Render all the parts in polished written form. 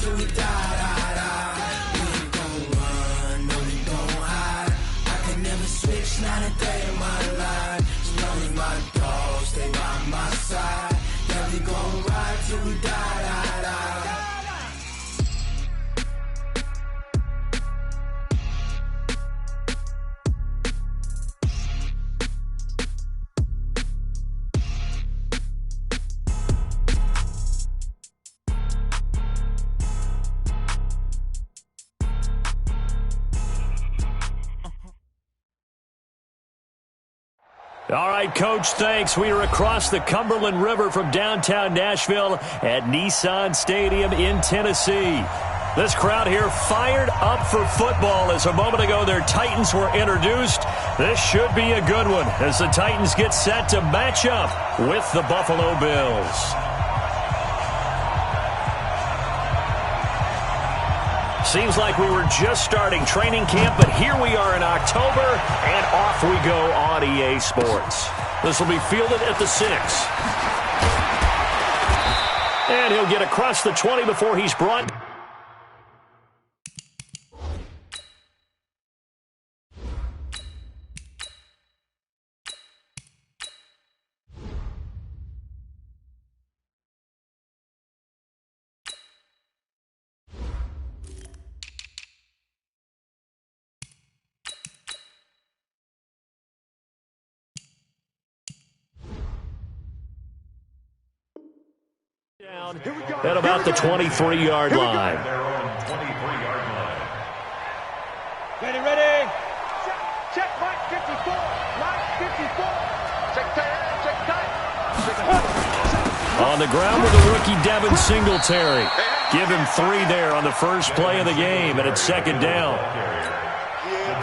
till we die. We ain't gon' run, no, we gon' hide. I can never switch, not a day in my life. As long as my dogs stay by my side. Yeah, we gon' ride till we die. All right, Coach, thanks. We are across the Cumberland River from downtown Nashville at Nissan Stadium in Tennessee. This crowd here fired up for football as a moment ago their Titans were introduced. This should be a good one as the Titans get set to match up with the Buffalo Bills. Seems like we were just starting training camp, but here we are in October, and off we go on EA Sports. This will be fielded at the 6. And he'll get across the 20 before he's brought. At about the 23-yard line. Ready. Check, Mike 54. Mike 54. Check tight. On the ground with the rookie Devin Singletary. Give him 3 there on the first play of the game, and it's second down.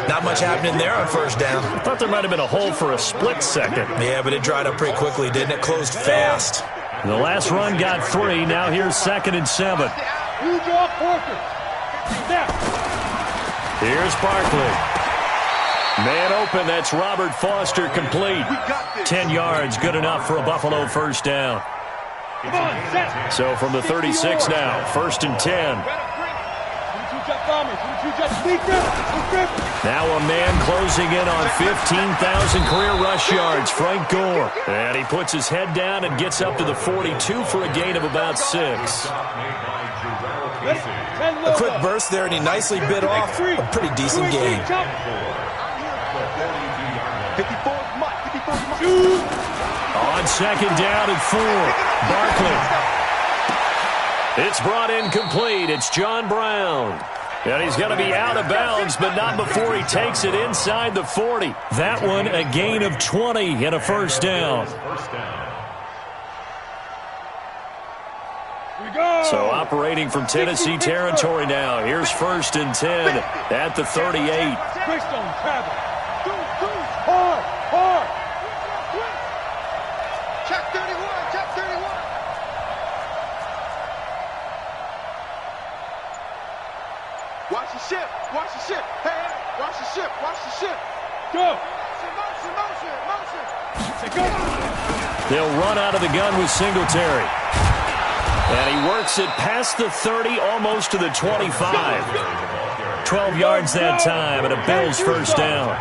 Not much happening there on first down. I thought there might have been a hole for a split second. Yeah, but it dried up pretty quickly, didn't it? Closed fast. The last run got 3. Now here's 2nd and 7. Here's Barkley. Man open. That's Robert Foster complete. 10 yards, good enough for a Buffalo first down. So from the 36 now, 1st and 10. Now a man closing in on 15,000 career rush yards, Frank Gore. And he puts his head down and gets up to the 42 for a gain of about 6. A quick burst there, and he nicely bit off a pretty decent gain. On second down and 4, Barkley. It's brought in complete. It's John Brown. And he's going to be out of bounds, but not before he takes it inside the 40. That one a gain of 20 and a first down. So operating from Tennessee territory now. Here's 1st and 10 at the 38. Hard. Check 31. Watch the ship. Hey, watch the ship. Go. Motion. Go. They'll run out of the gun with Singletary. And he works it past the 30, almost to the 25. 12 yards that time, and a Bills first down.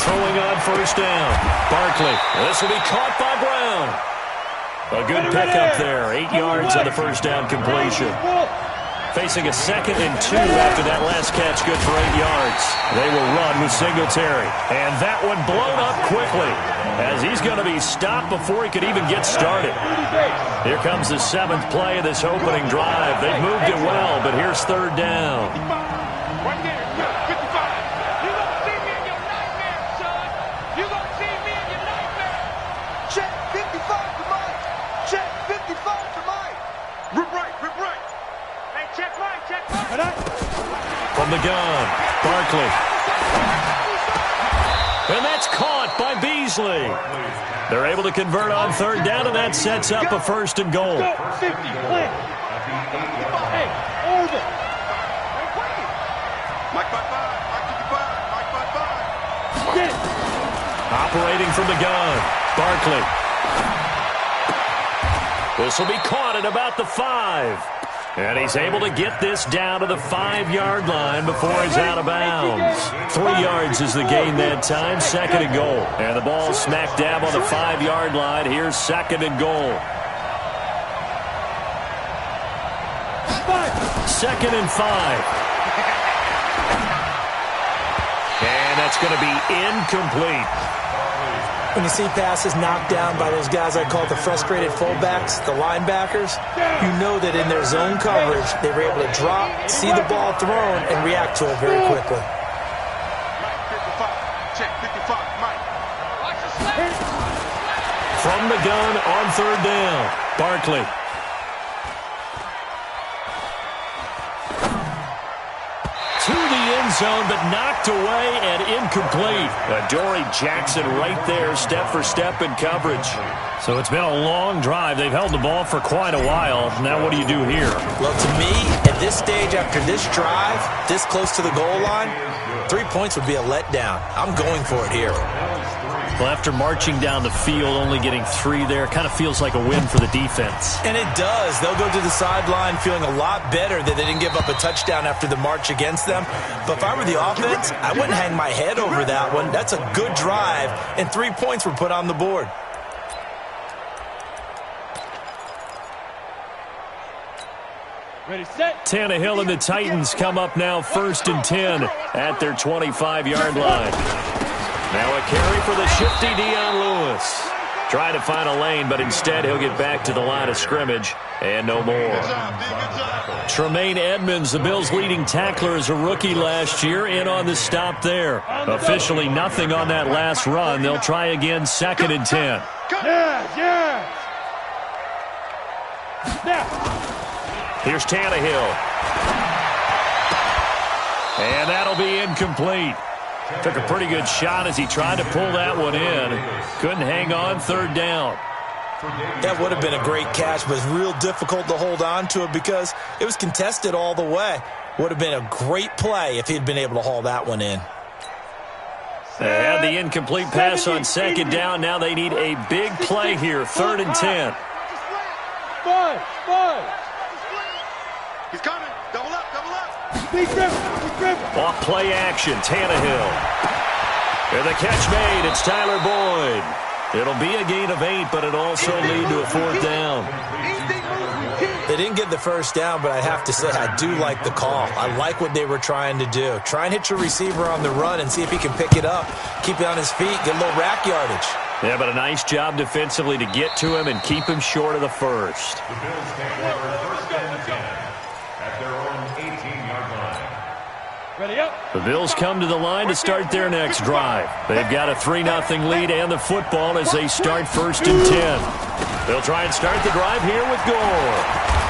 Throwing on first down. Barkley. This will be caught by Brown. A good pickup there. 8 yards on the first down completion. Facing a 2nd and 2 after that last catch, good for 8 yards. They will run with Singletary. And that one blown up quickly as he's going to be stopped before he could even get started. Here comes the 7th play of this opening drive. They've moved it well, but here's 3rd down. From the gun, Barkley. And that's caught by Beasley. Beasley. They're able to convert on third down, and that sets up a first and goal. Go, 50, play. Hey, over. Mike 55, Mike 55, Mike 55. Get it. Operating from the gun, Barkley. This will be caught at about the 5. And he's able to get this down to the 5-yard line before he's out of bounds. 3 yards is the gain that time, second and goal. And the ball smack dab on the 5-yard line. Here's second and goal. Second and 5. And that's going to be incomplete. When you see passes knocked down by those guys I call the frustrated fullbacks, the linebackers, you know that in their zone coverage, they were able to drop, see the ball thrown, and react to it very quickly. Mike 55, check 55, Mike. From the gun on third down, Barkley. To the end zone, but knocked away and incomplete. Adoree Jackson right there, step for step in coverage. So it's been a long drive. They've held the ball for quite a while. Now what do you do here? Well, to me, at this stage, after this drive, this close to the goal line, 3 points would be a letdown. I'm going for it here. Well, after marching down the field, only getting 3 there, kind of feels like a win for the defense. And it does. They'll go to the sideline feeling a lot better that they didn't give up a touchdown after the march against them. But if I were the offense, I wouldn't hang my head over that one. That's a good drive, and 3 points were put on the board. Ready, set. Tannehill and the Titans come up now first and 10 at their 25-yard line. Now a carry for the shifty Dion Lewis. Trying to find a lane, but instead he'll get back to the line of scrimmage and no more. Good job, D, good job. Tremaine Edmonds, the Bills' leading tackler as a rookie last year, in on the stop there. Officially nothing on that last run. They'll try again, second and 10. Yeah. Now. Here's Tannehill. And that'll be incomplete. Took a pretty good shot as he tried to pull that one in. Couldn't hang on third down. That would have been a great catch, but it's real difficult to hold on to it because it was contested all the way. Would have been a great play if he had been able to haul that one in. They had the incomplete pass on second down. Now they need a big play here, third and 10. Five. He's coming. Double up. Big dribble. Off play action, Tannehill. And the catch made. It's Tyler Boyd. It'll be a gain of 8, but it also lead to a fourth down. They didn't get the first down, but I have to say I do like the call. I like what they were trying to do. Try and hit your receiver on the run and see if he can pick it up, keep it on his feet, get a little rack yardage. Yeah, but a nice job defensively to get to him and keep him short of the first. Ready up. The Bills come to the line to start their next drive. They've got a 3-0 lead and the football as they start first and 10. They'll try and start the drive here with Gore.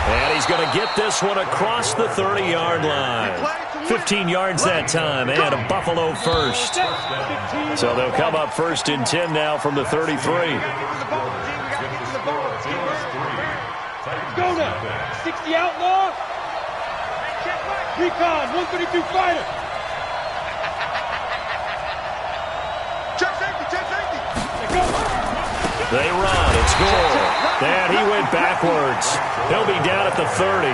And he's going to get this one across the 30-yard line. 15 yards that time and a Buffalo first. So they'll come up first and 10 now from the 33. Go now. 60 outlaw. Recon, 132 fighter. Check safety. They run. It's Gore. And he went backwards. He'll be down at the 30.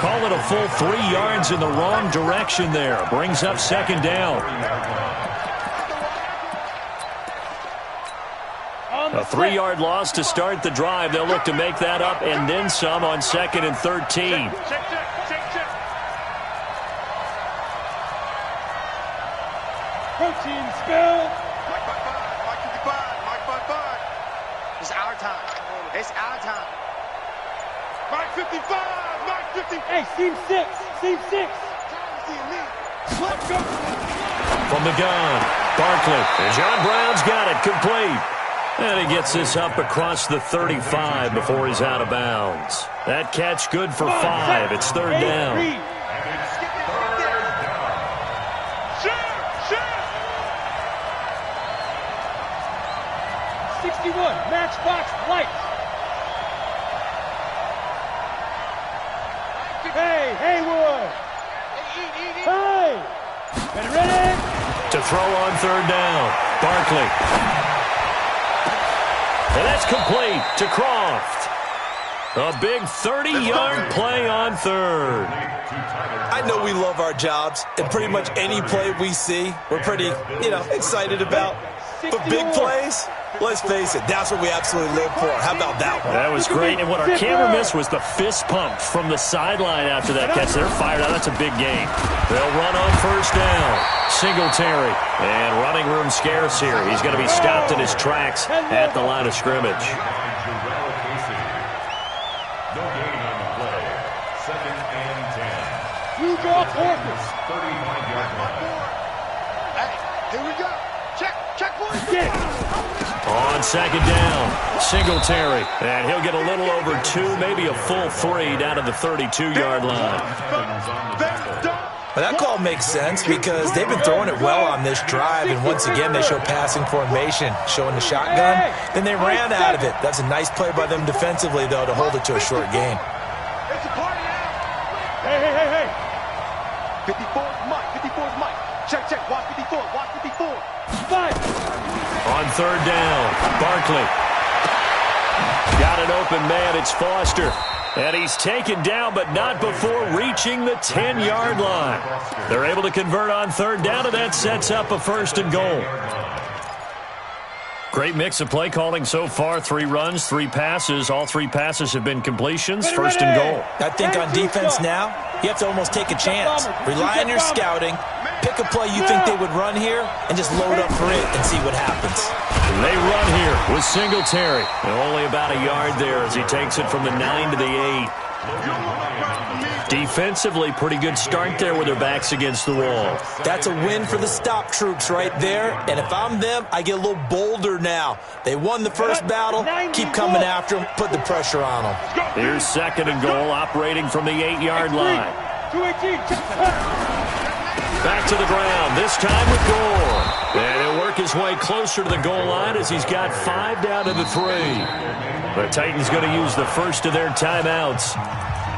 Call it a full 3 yards in the wrong direction there. Brings up second down. A 3-yard loss to start the drive. They'll look to make that up and then some on second and 13. Check. Protein spill. Mike 55, Mike 55. It's our time. Mike 55, Mike 50. Hey, seam 6. Let's go. From the gun, Barkley. And John Brown's got it, complete. And he gets this up across the 35 before he's out of bounds. That catch good for 5. It's third down. Matchbox lights. Hey, Haywood. Hey. Ready? To throw on third down. Barkley. And that's complete to Croft. A big 30-yard play on third. I know we love our jobs, and pretty much any play we see, we're pretty, excited about. But big plays, let's face it, that's what we absolutely live for. How about that one? That was great, and what our camera missed was the fist pump from the sideline after that catch. They're fired out. That's a big game. They'll run on first down. Singletary, and running room scarce here. He's going to be stopped in his tracks at the line of scrimmage. You go, Porter. 35-yard line. Hey, here we go. Check, boys. On second down, Singletary. And he'll get a little over 2, maybe a full 3 down to the 32-yard line. Well, that call makes sense because they've been throwing it well on this drive, and once again they show passing formation, showing the shotgun. Then they ran out of it. That's a nice play by them defensively, though, to hold it to a short gain. It's a party out. Hey. 54's Mike. 54's Mike. Check. Watch 54. Watch 54. Five. On third down, Barkley. Got an open man. It's Foster. And he's taken down, but not before reaching the 10-yard line. They're able to convert on third down, and that sets up a first and goal. Great mix of play calling so far. 3 runs, 3 passes. All 3 passes have been completions. First and goal. I think on defense now, you have to almost take a chance. Rely on your scouting. Pick a play you think they would run here and just load up for it and see what happens. They run here with Singletary. And only about a yard there as he takes it from the 9 to the 8. Defensively, pretty good start there with their backs against the wall. That's a win for the stop troops right there. And if I'm them, I get a little bolder now. They won the first battle. Keep coming after them. Put the pressure on them. Here's second and goal, operating from the 8-yard line. 218. Back to the ground, this time with Gore. And he'll work his way closer to the goal line as he's got 5 down to the 3. The Titans going to use the first of their timeouts.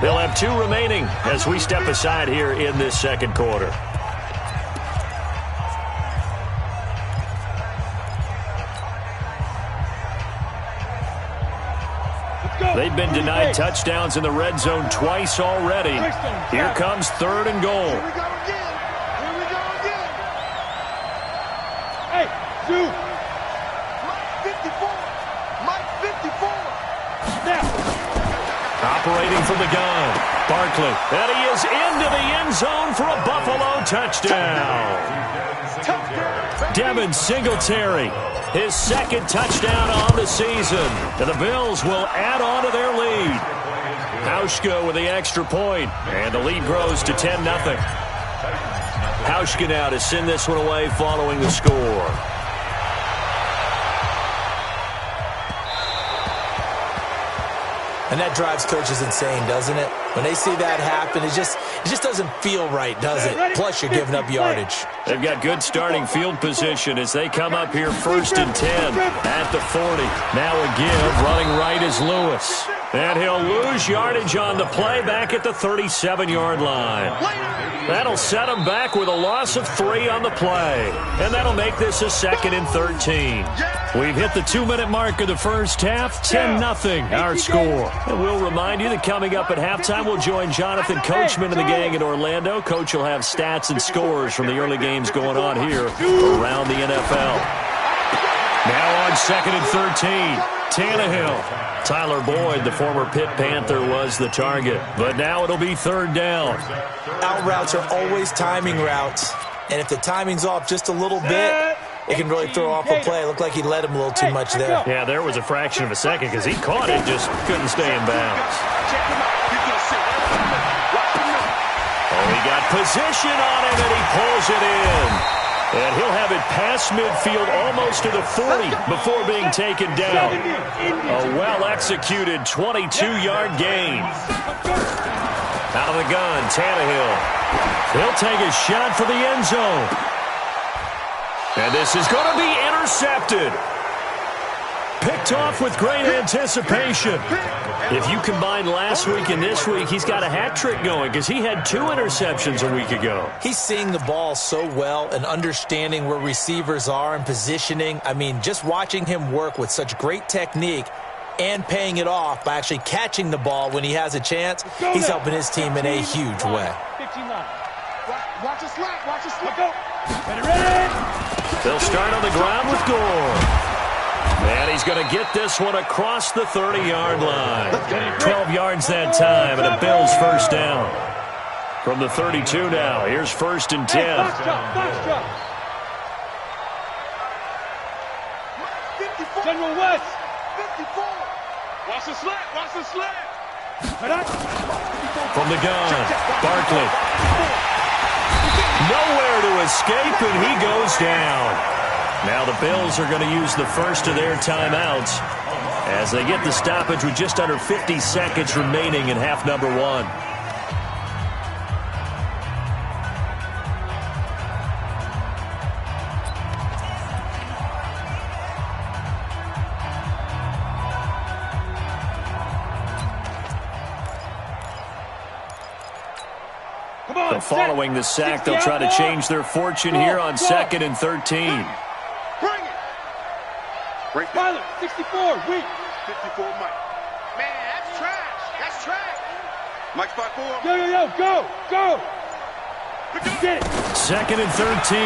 They'll have 2 remaining as we step aside here in this second quarter. They've been denied touchdowns in the red zone twice already. Here comes third and goal. Here we go again. Hey, shoot. Mike 54. Snap. Operating from the gun, Barkley. And he is into the end zone for a Buffalo touchdown. Devin Singletary, his second touchdown on the season. And the Bills will add on to their lead. Hauschka with the extra point, and the lead grows to 10-0. Hauschka now to send this one away following the score. And that drives coaches insane, doesn't it? When they see that happen, it just doesn't feel right, does it? Plus, you're giving up yardage. They've got good starting field position as they come up here first and 10 at the 40. Now a give, running right is Lewis. And he'll lose yardage on the play back at the 37-yard line. That'll set him back with a loss of 3 on the play. And that'll make this a second and 13. We've hit the 2-minute mark of the first half, 10-0 our score. And we'll remind you that coming up at halftime, we'll join Jonathan Coachman and the gang in Orlando. Coach will have stats and scores from the early games going on here around the NFL. Now on second and 13, Tannehill. Tyler Boyd, the former Pitt Panther, was the target. But now it'll be third down. Out routes are always timing routes. And if the timing's off just a little bit, it can really throw off a play. It looked like he led him a little too much there. Yeah, there was a fraction of a second because he caught it, just couldn't stay in bounds. Oh, he got position on him, and he pulls it in. And he'll have it past midfield almost to the 40 before being taken down. A well-executed 22-yard gain. Out of the gun, Tannehill. He'll take a shot for the end zone. And this is going to be intercepted. Picked off with great anticipation. If you combine last week and this week, he's got a hat trick going because he had 2 interceptions a week ago. He's seeing the ball so well and understanding where receivers are and positioning. I mean, just watching him work with such great technique and paying it off by actually catching the ball when he has a chance, he's helping his team in a huge way. 59. Watch the slap. Watch the slap. Go. Ready. They'll start on the ground with Gore. And he's going to get this one across the 30-yard line. 12 yards that time, and a Bills first down. From the 32 now, here's 1st and 10. Box drop. General West. 54. Watch the slant. From the gun, Barkley. Nowhere to escape, and he goes down. Now the Bills are going to use the first of their timeouts as they get the stoppage with just under 50 seconds remaining in half number 1. Following the sack, they'll try to change their fortune here on 2nd and 13. Bring it. Break pilot, 64, weak. 54, Mike. Man, that's trash. Mike's by 4. Yo, go. Get it. 2nd and 13.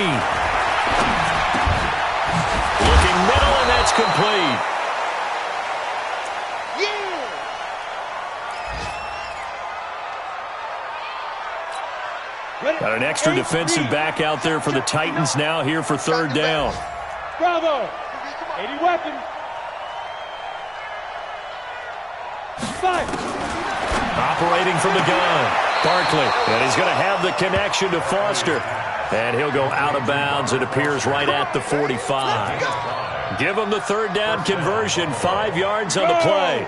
Looking middle, and that's complete. Got an extra defensive back out there for the Titans now here for 3rd down. Bravo. 80 weapon. 5. Operating from the gun, Barkley. And he's going to have the connection to Foster. And he'll go out of bounds. It appears right at the 45. Give him the 3rd down conversion. 5 yards on the play.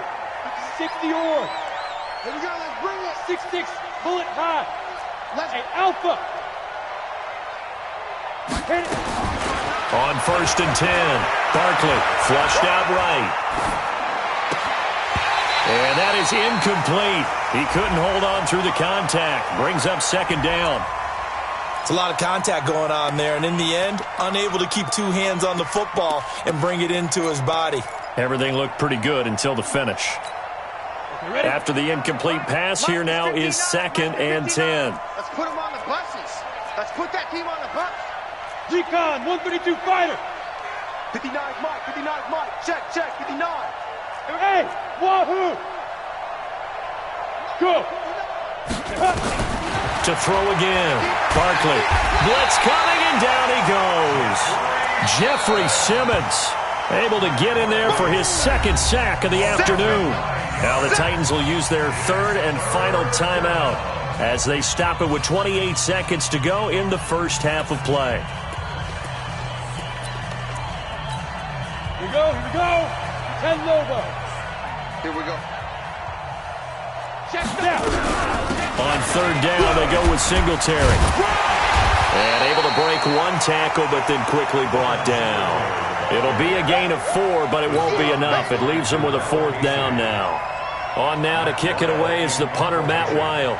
60 or. Here we go. Let's bring it. 6-6. Bullet high. Hey, Alpha. Hit it. On 1st and 10, Barkley flushed out right. And that is incomplete. He couldn't hold on through the contact. Brings up 2nd down. It's a lot of contact going on there, and in the end, unable to keep 2 hands on the football and bring it into his body. Everything looked pretty good until the finish. After the incomplete pass, here now is 2nd and 10. Let's put them on the buses. Let's put that team on the bus. Recon, 132 fighter. 59 Mike. Check, 59. Hey, wahoo. Go. To throw again, Barkley. Blitz coming, and down he goes. Jeffrey Simmons able to get in there for his 2nd sack of the afternoon. Now the Titans will use their 3rd and final timeout as they stop it with 28 seconds to go in the first half of play. Here we go. 10 Lobo. Here we go. Check down. On 3rd down, they go with Singletary. And able to break 1 tackle, but then quickly brought down. It'll be a gain of 4, but it won't be enough. It leaves them with a 4th down now. On now to kick it away is the punter, Matt Weil.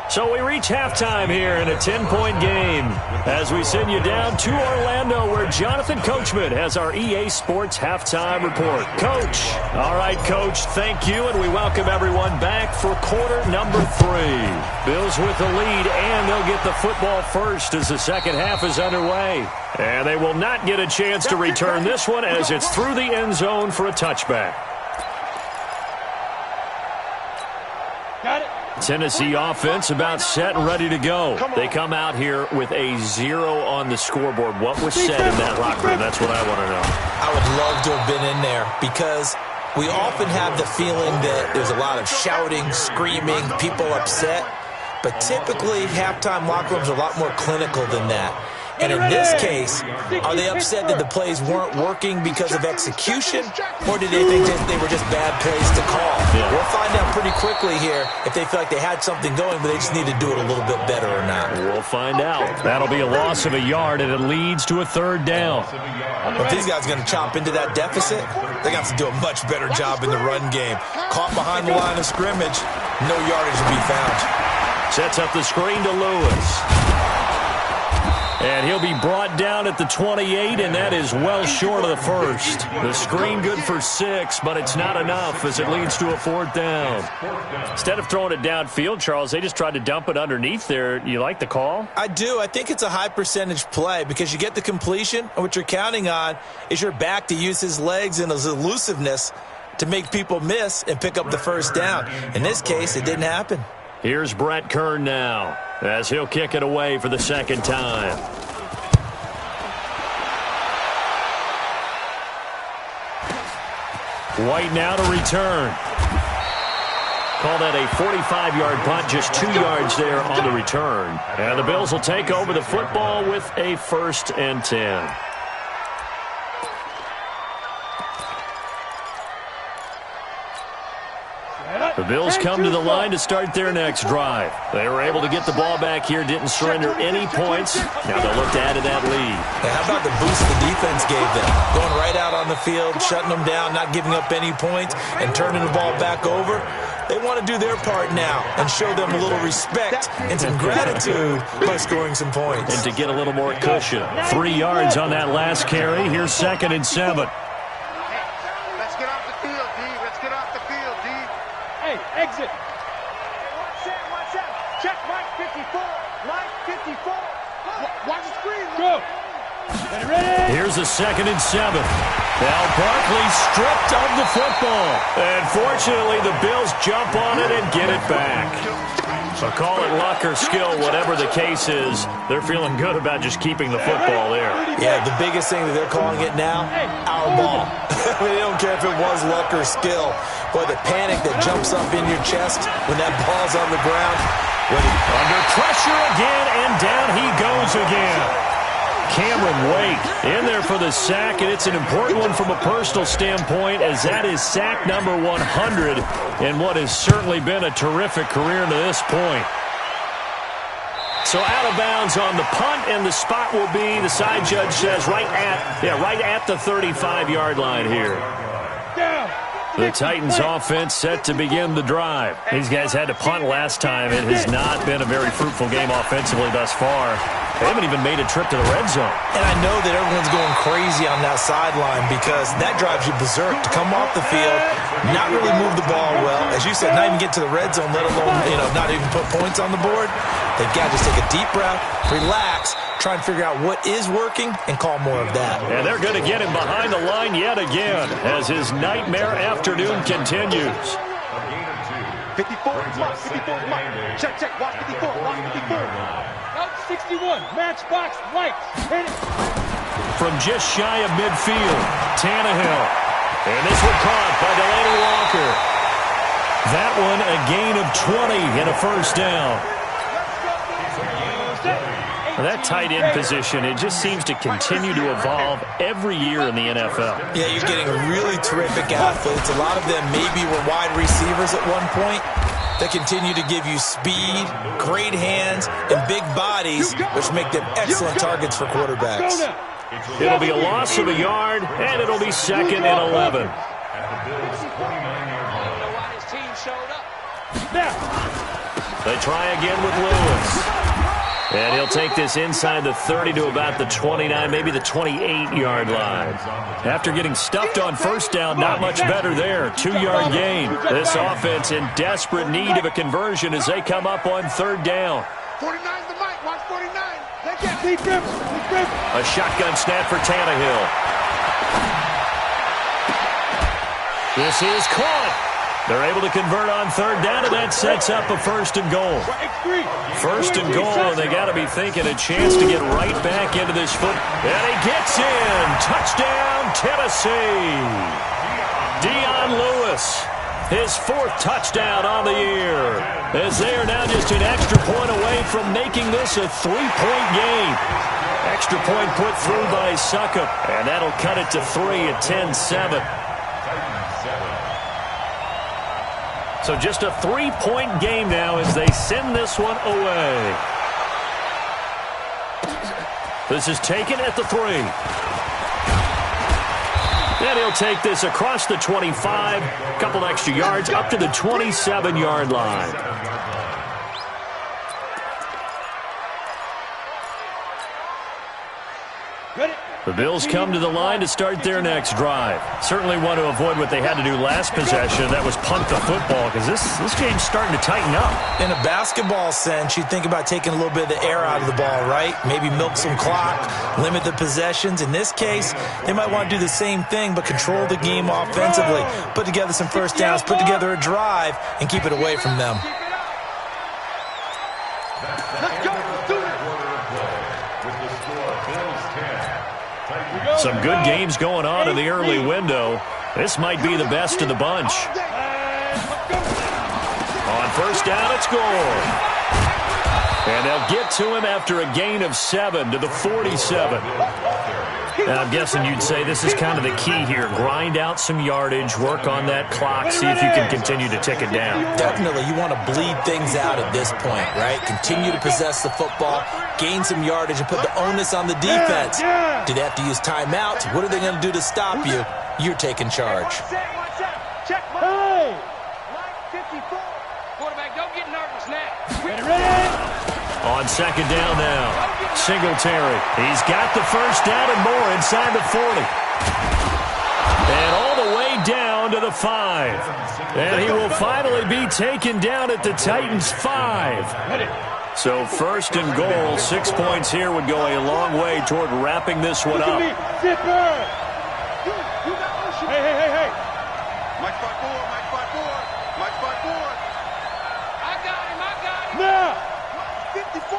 So we reach halftime here in a 10-point game as we send you down to Orlando where Jonathan Coachman has our EA Sports halftime report. Coach. All right, Coach, thank you, and we welcome everyone back for quarter number 3. Bills with the lead, and they'll get the football first as the second half is underway. And they will not get a chance to return this one as it's through the end zone for a touchback. Got it. Tennessee offense about set and ready to go. They come out here with a 0 on the scoreboard. What was said in that locker room? That's what I want to know. I would love to have been in there because we often have the feeling that there's a lot of shouting, screaming, people upset. But typically, halftime locker rooms are a lot more clinical than that. And in this case, are they upset that the plays weren't working because of execution, or did they think that they were just bad plays to call? Yeah. We'll find out pretty quickly here if they feel like they had something going, but they just need to do it a little bit better or not. We'll find out. That'll be a loss of a yard, and it leads to a third down. If these guys are going to chop into that deficit, they're going to have to do a much better job in the run game. Caught behind the line of scrimmage, no yardage to be found. Sets up the screen to Lewis. And he'll be brought down at the 28, and that is well short of the first. The screen good for 6, but it's not enough as it leads to a fourth down. Instead of throwing it downfield, Charles, they just tried to dump it underneath there. You like the call? I do. I think it's a high percentage play because you get the completion, and what you're counting on is your back to use his legs and his elusiveness to make people miss and pick up the first down. In this case, it didn't happen. Here's Brett Kern now as he'll kick it away for the second time. White now to return. Call that a 45-yard punt, just 2 yards there on the return. And the Bills will take over the football with a 1st and 10. The Bills come to the line to start their next drive. They were able to get the ball back here, didn't surrender any points. Now they'll look to add to that lead. And how about the boost the defense gave them? Going right out on the field, shutting them down, not giving up any points, and turning the ball back over. They want to do their part now and show them a little respect and some gratitude by scoring some points. And to get a little more cushion. 3 yards on that last carry. Here's 2nd and 7. Let's get off the field, D. Let's get off the field, D. Hey, exit. Watch out. Check Mike 54. Mike 54. Watch the screen. Go. Ready? Here's a 2nd and 7. Now Barkley stripped of the football. And fortunately, the Bills jump on it and get it back. So call it luck or skill, whatever the case is. They're feeling good about just keeping the football there. Yeah, the biggest thing that they're calling it now, our ball. I mean, they don't care if it was luck or skill. Boy, the panic that jumps up in your chest when that ball's on the ground. Under pressure again, and down he goes again. Cameron Wake in there for the sack, and it's an important one from a personal standpoint, as that is sack number 100 in what has certainly been a terrific career to this point. So out of bounds on the punt, and the spot will be, the side judge says, right at the 35-yard line here. The Titans offense set to begin the drive. These guys had to punt last time. It has not been a very fruitful game offensively thus far. They haven't even made a trip to the red zone. And I know that everyone's going crazy on that sideline because that drives you berserk to come off the field, not really move the ball well. As you said, not even get to the red zone, let alone, not even put points on the board. They've got to just take a deep breath, relax, try and figure out what is working and call more of that. And they're going to get him behind the line yet again as his nightmare afternoon continues. 54 is Mike. 54 is Mike. Check. Watch 54. Watch 54. Out 61. Matchbox lights. Hit it. From just shy of midfield, Tannehill. And this one caught by Delaney Walker. That one a gain of 20 and a first down. That tight end position, it just seems to continue to evolve every year in the NFL. Yeah, you're getting really terrific athletes. A lot of them maybe were wide receivers at one point that continue to give you speed, great hands, and big bodies, which make them excellent targets for quarterbacks. It'll be a loss of a yard, and it'll be 2nd and 11. They try again with Lewis. And he'll take this inside the 30 to about the 29, maybe the 28-yard line. After getting stuffed on first down, not much better there. 2-yard gain. This offense in desperate need of a conversion as they come up on third down. 49's the Mike. Watch 49. A shotgun snap for Tannehill. This is caught. They're able to convert on third down, and that sets up a 1st and goal. 1st and goal, and they got to be thinking a chance to get right back into this foot. And he gets in. Touchdown, Tennessee. Dion Lewis, his 4th touchdown on the year, as they are now just an extra point away from making this a 3-point game. Extra point put through by Succop, and that'll cut it to 3 at 10-7. So just a 3-point game now as they send this one away. This is taken at the 3. And he'll take this across the 25, a couple extra yards up to the 27-yard line. The Bills come to the line to start their next drive. Certainly want to avoid what they had to do last possession. That was punt the football, because this game's starting to tighten up. In a basketball sense, you think about taking a little bit of the air out of the ball, right? Maybe milk some clock, limit the possessions. In this case, they might want to do the same thing, but control the game offensively. Put together some first downs, put together a drive, and keep it away from them. Some good games going on in the early window. This might be the best of the bunch. On first down, it's Gore. And they'll get to him after a gain of 7 to the 47. And I'm guessing you'd say this is kind of the key here. Grind out some yardage, work on that clock, see if you can continue to tick it down. Definitely. You want to bleed things out at this point, right? Continue to possess the football, gain some yardage, and put the onus on the defense. Do they have to use timeouts? What are they going to do to stop you? You're taking charge. Check my line 54. Quarterback, don't get nervous now. Ready? On second down now, Singletary. He's got the first down and more inside the 40. And all the way down to the 5. And he will finally be taken down at the Titans' 5. So first and goal, 6 points here would go a long way toward wrapping this one up. Hey. Mike 5-4, Mike 5-4, Mike 5-4. I got him. Now. 54,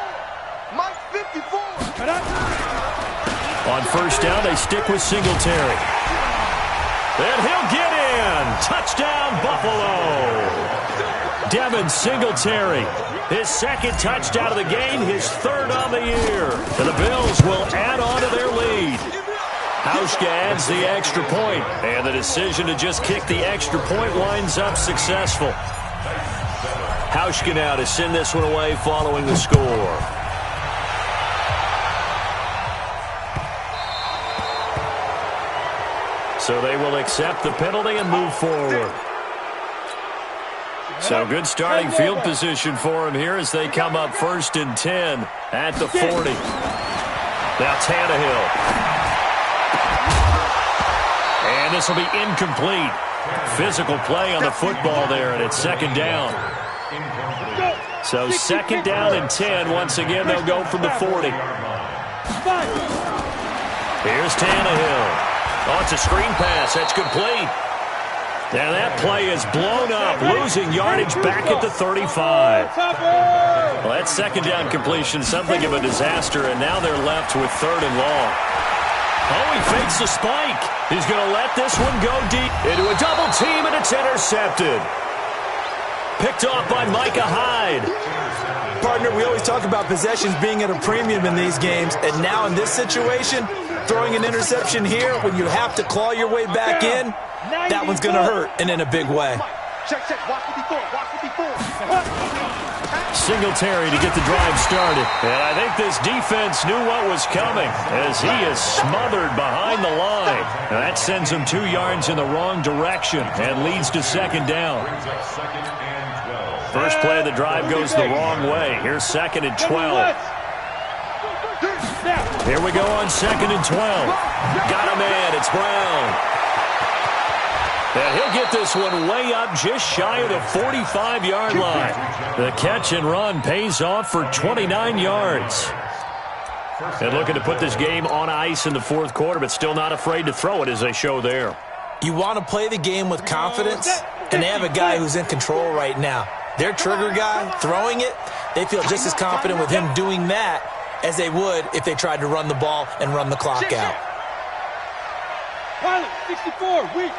Mike 54. On first down, they stick with Singletary. And he'll get in. Touchdown, Buffalo. Devin Singletary. His second touchdown of the game, his third on the year. And the Bills will add on to their lead. Hauschka adds the extra point, and the decision to just kick the extra point winds up successful. Hauschka now to send this one away following the score. So they will accept the penalty and move forward. So good starting field position for him here as they come up first and 10 at the 40. Now Tannehill. And this will be incomplete. Physical play on the football there, and it's second down. So second down and 10. Once again, they'll go from the 40. Here's Tannehill. Oh, it's a screen pass. That's complete. Now that play is blown up, losing yardage back at the 35. Well, that second down completion, something of a disaster, and now they're left with third and long. Oh, he fakes the spike. He's going to let this one go deep into a double team, and it's intercepted. Picked off by Micah Hyde. Partner, we always talk about possessions being at a premium in these games, and now in this situation, throwing an interception here when you have to claw your way back in, that one's going to hurt, and in a big way. Check, watch 54, watch 54. Singletary to get the drive started. And I think this defense knew what was coming as he is smothered behind the line. Now that sends him 2 yards in the wrong direction and leads to second down. First play of the drive goes the wrong way. Here's second and 12. Here we go on second and 12. Got a man. It's Brown. And he'll get this one way up just shy of the 45-yard line. The catch and run pays off for 29 yards. And looking to put this game on ice in the fourth quarter, but still not afraid to throw it as they show there. You want to play the game with confidence, and they have a guy who's in control right now. Their trigger guy, throwing it, they feel just as confident with him doing that as they would if they tried to run the ball and run the clock out. Pilot, 64, weak.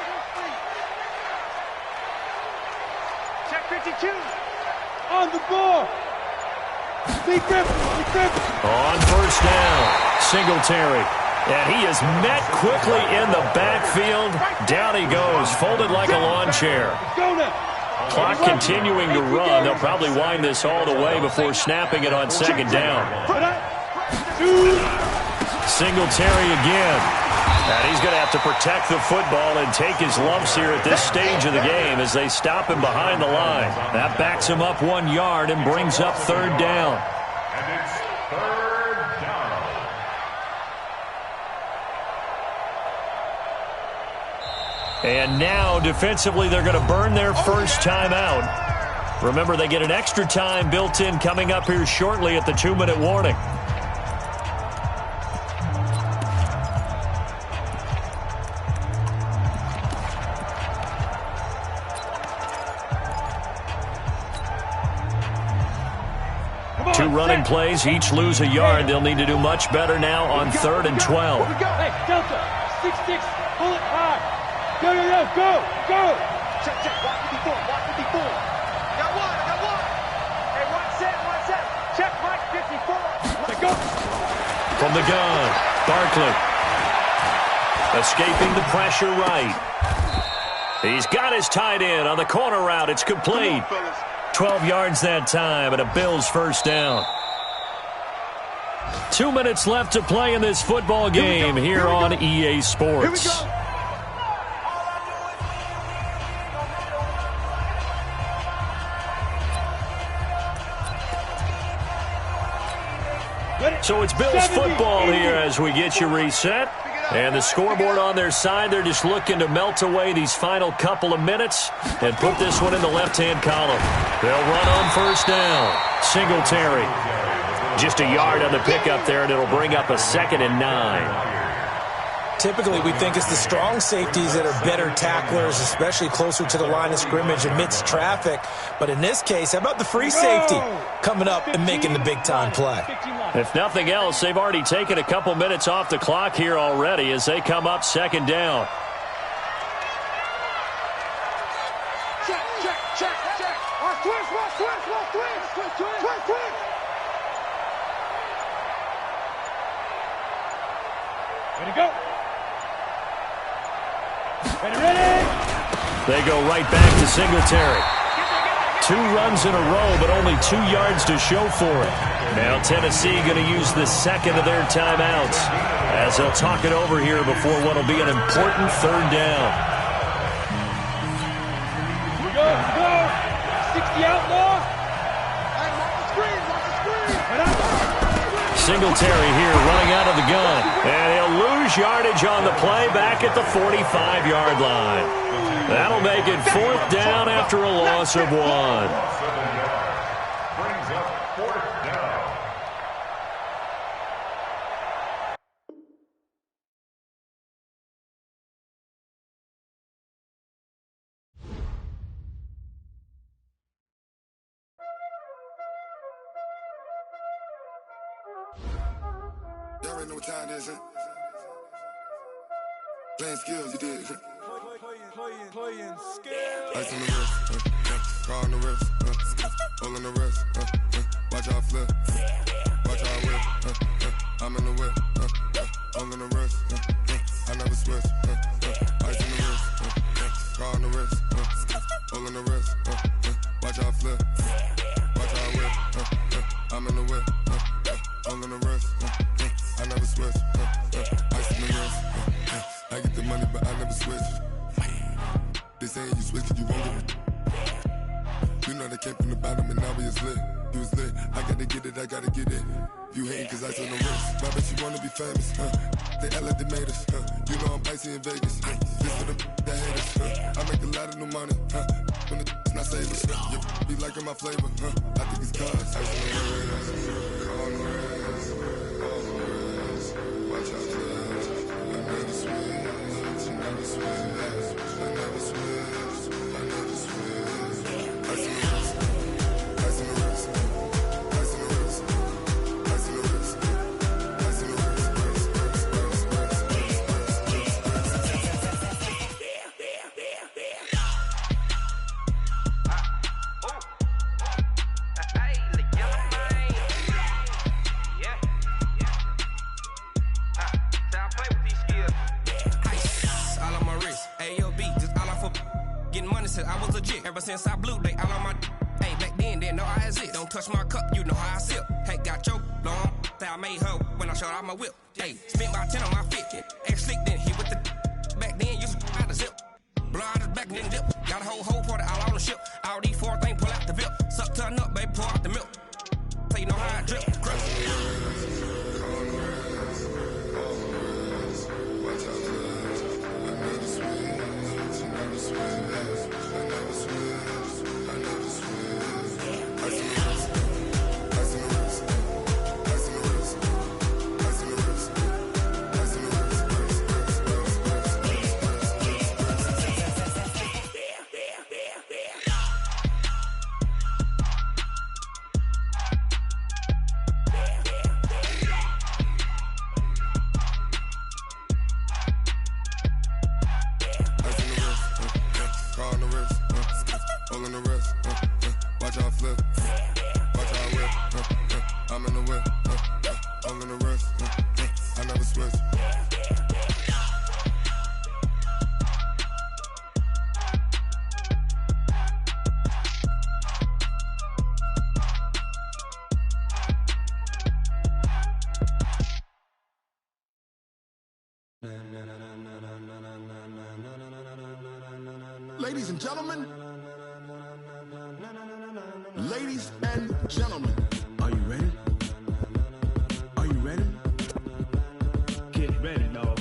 Check 52. On the ball. Be careful. On first down, Singletary. And he is met quickly in the backfield. Down he goes, folded like a lawn chair. Clock continuing to run. They'll probably wind this all the way before snapping it on second down. Singletary again. And he's going to have to protect the football and take his lumps here at this stage of the game as they stop him behind the line. That backs him up 1 yard and brings up third down. And it's third down. And now, defensively, they're going to burn their first time out. Remember, they get an extra time built in coming up here shortly at the 2-minute warning. Two running plays, each lose a yard. They'll need to do much better now on 3rd and 12. Hey, Delta, 6-6, pull it hard. Go, go. Check, watch 54, watch 54. Got one. Hey, one set. Check, Mike 54. Let go. From the gun, Barkley. Escaping the pressure right. He's got his tight end on the corner route. It's complete. 12 yards that time, and a Bills first down. 2 minutes left to play in this football game here on EA Sports. So it's Bills football here as we get you reset. And the scoreboard on their side, they're just looking to melt away these final couple of minutes and put this one in the left-hand column. They'll run on first down. Singletary. Just a yard on the pickup there, and it'll bring up a 2nd and 9. Typically, we think it's the strong safeties that are better tacklers, especially closer to the line of scrimmage amidst traffic. But in this case, how about the free safety coming up and making the big-time play? If nothing else, they've already taken a couple minutes off the clock here already as they come up 2nd down. Check. Twist. Ready to go. Ready. They go right back to Singletary. 2 runs in a row, but only 2 yards to show for it. Now Tennessee going to use the second of their timeouts as they'll talk it over here before what will be an important 3rd down. Here we go. 60 outlaw. Hey, watch the screen. Singletary here running out of the gun. And he'll lose yardage on the play back at the 45-yard line. That'll make it 4th down after a loss of 1. Brings up 4th down. Y'all already know what time it is, huh? Playing skills, you did. Playing skills. Ice on the wrist, car on the wrist, hole in the wrist, watch out flip, watch out whip, I'm in the whip, hole in the wrist, I never switch, ice on the wrist, car on the wrist, hole in the wrist, watch out flip, watch out whip, I'm in the whip, hole in the wrist, I never switch, ice on the wrist, I get the money but I never switch. They saying you switch cause you won't get it. You know they came from the bottom and now we is lit. You was lit, I gotta get it, I gotta get it. You hating cause I on the wrist. I bet you wanna be famous, They act like they made us, You know I'm icy in Vegas, This for the that hate us, I make a lot of new money, When it's not savers, You be liking my flavor, I think it's cause ice on the wrist, on the wrist, on the wrist. Watch out, please. I never switch, I never switch. I never switch, I never switch. Ice in the wrist, ice in the wrist, ice in the wrist, ice in the wrist, ice in the wrist, Ever since I blew, they all on my hey, back then, didn't know I exist. Don't touch my cup, you know how I sip. Hey, got your long, that I made her when I showed out my whip. Hey, spent about 10 on my fit. Ex-slick, then hit with the back then, used to out the zip. Blow out his back, then dip. Got a whole party all on the ship. All these four things, pull out the VIP. Suck, turn up, baby, pour out the milk. So you know how I drip. Ladies and gentlemen, ladies and gentlemen, are you ready? Are you ready? Get ready, dog.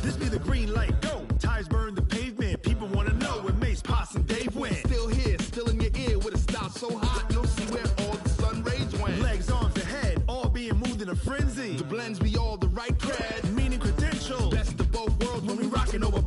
This be the green light, go. Tires burn the pavement. People wanna know where Mace, Pops, and Dave went. Still here, still in your ear with a style so hot, you'll see where all the sun rays went. Legs, arms, and head, all being moved in a frenzy. The blends be all the right cred, meaning credentials. Best of both worlds when we rockin' over